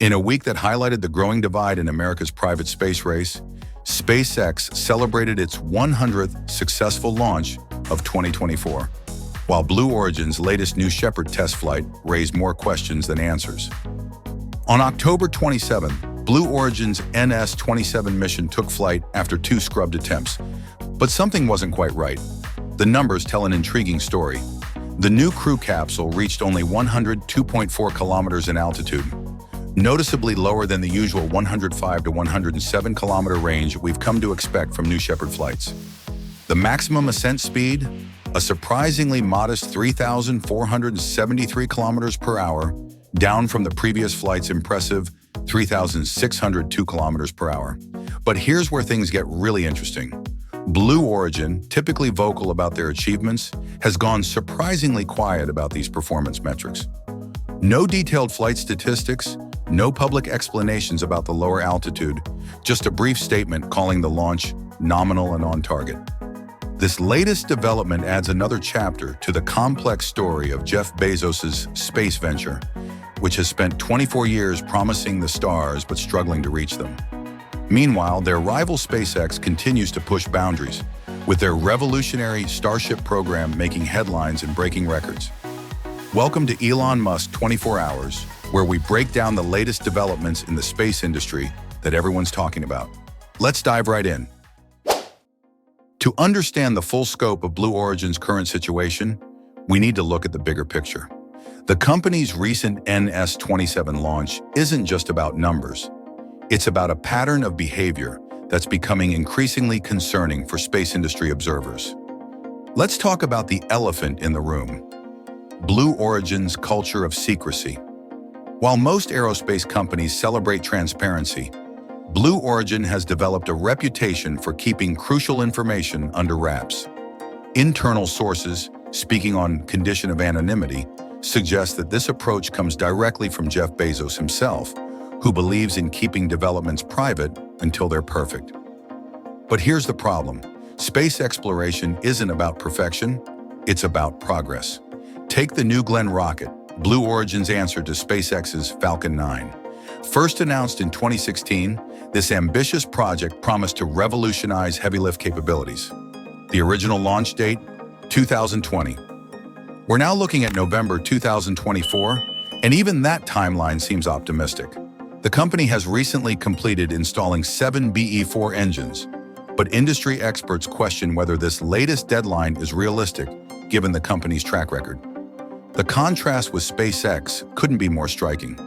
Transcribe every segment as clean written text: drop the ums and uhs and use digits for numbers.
In a week that highlighted the growing divide in America's private space race, SpaceX celebrated its 100th successful launch of 2024, while Blue Origin's latest New Shepard test flight raised more questions than answers. On October 27, Blue Origin's NS-27 mission took flight after 2 scrubbed attempts, but something wasn't quite right. The numbers tell an intriguing story. The new crew capsule reached only 102.4 kilometers in altitude, noticeably lower than the usual 105 to 107 kilometer range we've come to expect from New Shepard flights. The maximum ascent speed, a surprisingly modest 3,473 kilometers per hour, down from the previous flight's impressive 3,602 kilometers per hour. But here's where things get really interesting. Blue Origin, typically vocal about their achievements, has gone surprisingly quiet about these performance metrics. No detailed flight statistics, no public explanations about the lower altitude, just a brief statement calling the launch nominal and on target. This latest development adds another chapter to the complex story of Jeff Bezos' space venture, which has spent 24 years promising the stars but struggling to reach them. Meanwhile, their rival SpaceX continues to push boundaries, with their revolutionary Starship program making headlines and breaking records. Welcome to Elon Musk 24 Hours, where we break down the latest developments in the space industry that everyone's talking about. Let's dive right in. To understand the full scope of Blue Origin's current situation, we need to look at the bigger picture. The company's recent NS-27 launch isn't just about numbers. It's about a pattern of behavior that's becoming increasingly concerning for space industry observers. Let's talk about the elephant in the room: Blue Origin's culture of secrecy. While most aerospace companies celebrate transparency, Blue Origin has developed a reputation for keeping crucial information under wraps. Internal sources, speaking on condition of anonymity, suggest that this approach comes directly from Jeff Bezos himself, who believes in keeping developments private until they're perfect. But here's the problem. Space exploration isn't about perfection, it's about progress. Take the New Glenn rocket, Blue Origin's answer to SpaceX's Falcon 9. First announced in 2016, this ambitious project promised to revolutionize heavy lift capabilities. The original launch date, 2020. We're now looking at November 2024, and even that timeline seems optimistic. The company has recently completed installing 7 BE-4 engines, but industry experts question whether this latest deadline is realistic given the company's track record. The contrast with SpaceX couldn't be more striking.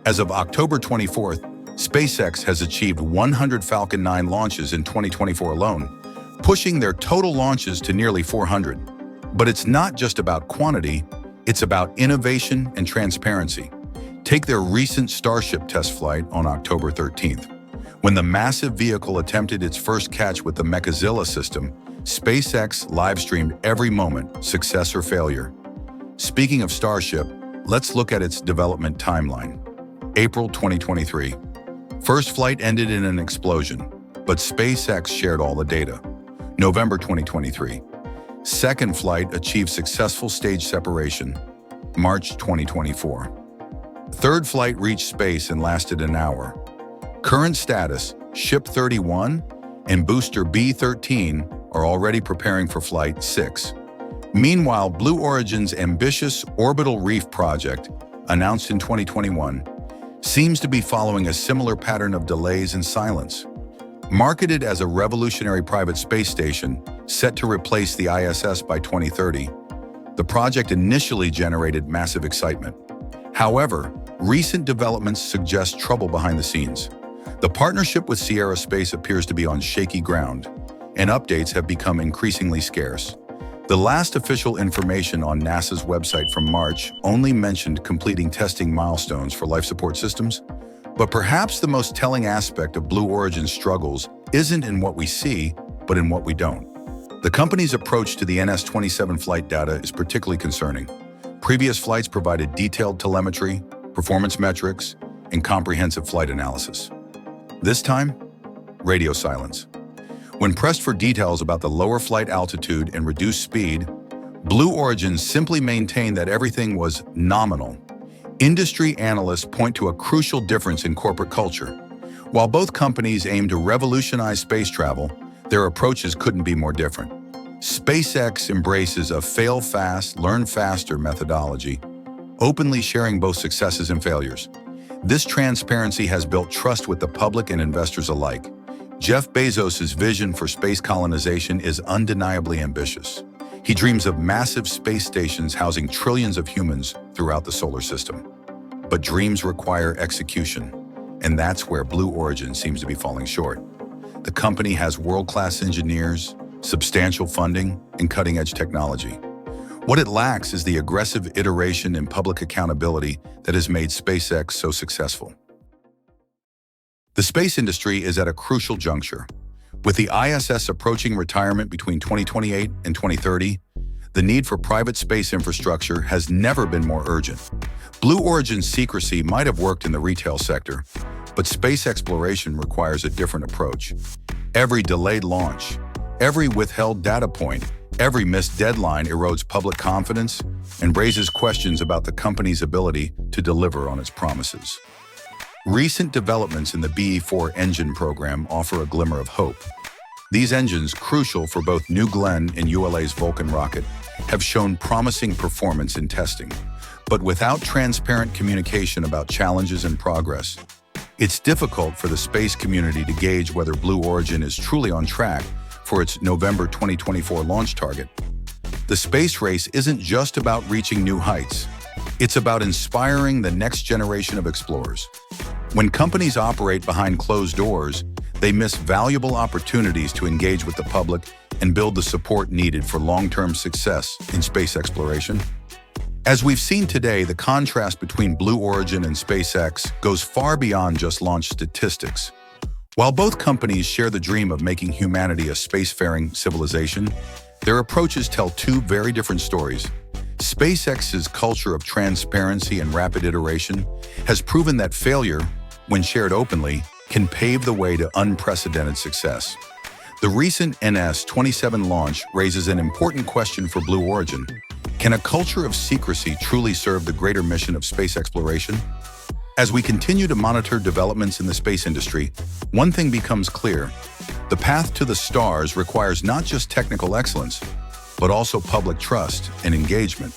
As of October 24th, SpaceX has achieved 100 Falcon 9 launches in 2024 alone, pushing their total launches to nearly 400. But it's not just about quantity, it's about innovation and transparency. Take their recent Starship test flight on October 13th. When the massive vehicle attempted its first catch with the Mechazilla system, SpaceX live-streamed every moment, success or failure. Speaking of Starship, let's look at its development timeline. April 2023. First flight ended in an explosion, but SpaceX shared all the data. November 2023. Second flight achieved successful stage separation. March 2024. Third flight reached space and lasted an hour. Current status, Ship 31 and booster B-13 are already preparing for Flight 6. Meanwhile, Blue Origin's ambitious Orbital Reef project, announced in 2021, seems to be following a similar pattern of delays and silence. Marketed as a revolutionary private space station set to replace the ISS by 2030, the project initially generated massive excitement. However, recent developments suggest trouble behind the scenes. The partnership with Sierra Space appears to be on shaky ground, and updates have become increasingly scarce. The last official information on NASA's website from March only mentioned completing testing milestones for life support systems, but perhaps the most telling aspect of Blue Origin's struggles isn't in what we see, but in what we don't. The company's approach to the NS-27 flight data is particularly concerning. Previous flights provided detailed telemetry, performance metrics, and comprehensive flight analysis. This time, radio silence. When pressed for details about the lower flight altitude and reduced speed, Blue Origin simply maintained that everything was nominal, Industry analysts point to a crucial difference in corporate culture. While both companies aim to revolutionize space travel, their approaches couldn't be more different. SpaceX embraces a fail fast, learn faster methodology, openly sharing both successes and failures. This transparency has built trust with the public and investors alike. Jeff Bezos' vision for space colonization is undeniably ambitious. He dreams of massive space stations housing trillions of humans throughout the solar system. But dreams require execution, and that's where Blue Origin seems to be falling short. The company has world-class engineers, substantial funding, and cutting-edge technology. What it lacks is the aggressive iteration and public accountability that has made SpaceX so successful. The space industry is at a crucial juncture. With the ISS approaching retirement between 2028 and 2030, the need for private space infrastructure has never been more urgent. Blue Origin's Secrecy might have worked in the retail sector, but space exploration requires a different approach. Every delayed launch, every withheld data point, every missed deadline erodes public confidence and raises questions about the company's ability to deliver on its promises. Recent developments in the BE-4 engine program offer a glimmer of hope. These engines, crucial for both New Glenn and ULA's Vulcan rocket, have shown promising performance in testing. But without transparent communication about challenges and progress, it's difficult for the space community to gauge whether Blue Origin is truly on track for its November 2024 launch target. The space race isn't just about reaching new heights. It's about inspiring the next generation of explorers. When companies operate behind closed doors, they miss valuable opportunities to engage with the public and build the support needed for long-term success in space exploration. As we've seen today, the contrast between Blue Origin and SpaceX goes far beyond just launch statistics. While both companies share the dream of making humanity a spacefaring civilization, their approaches tell two very different stories. SpaceX's culture of transparency and rapid iteration has proven that failure, when shared openly, can pave the way to unprecedented success. The recent NS-27 launch raises an important question for Blue Origin. Can a culture of secrecy truly serve the greater mission of space exploration? As we continue to monitor developments in the space industry, one thing becomes clear. The path to the stars requires not just technical excellence, but also public trust and engagement.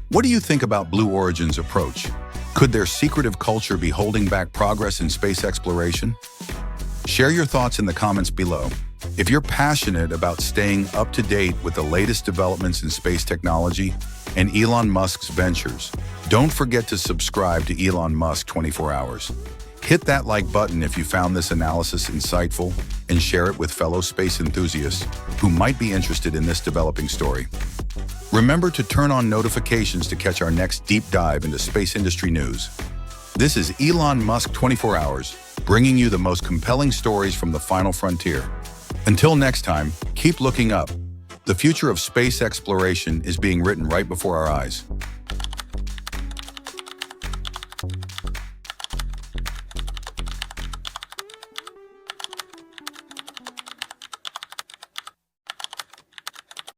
What do you think about Blue Origin's approach? Could their secretive culture be holding back progress in space exploration? Share your thoughts in the comments below. If you're passionate about staying up to date with the latest developments in space technology and Elon Musk's ventures, don't forget to subscribe to Elon Musk 24 Hours. Hit that like button if you found this analysis insightful and share it with fellow space enthusiasts who might be interested in this developing story. Remember to turn on notifications to catch our next deep dive into space industry news. This is Elon Musk 24 Hours, bringing you the most compelling stories from the final frontier. Until next time, keep looking up. The future of space exploration is being written right before our eyes.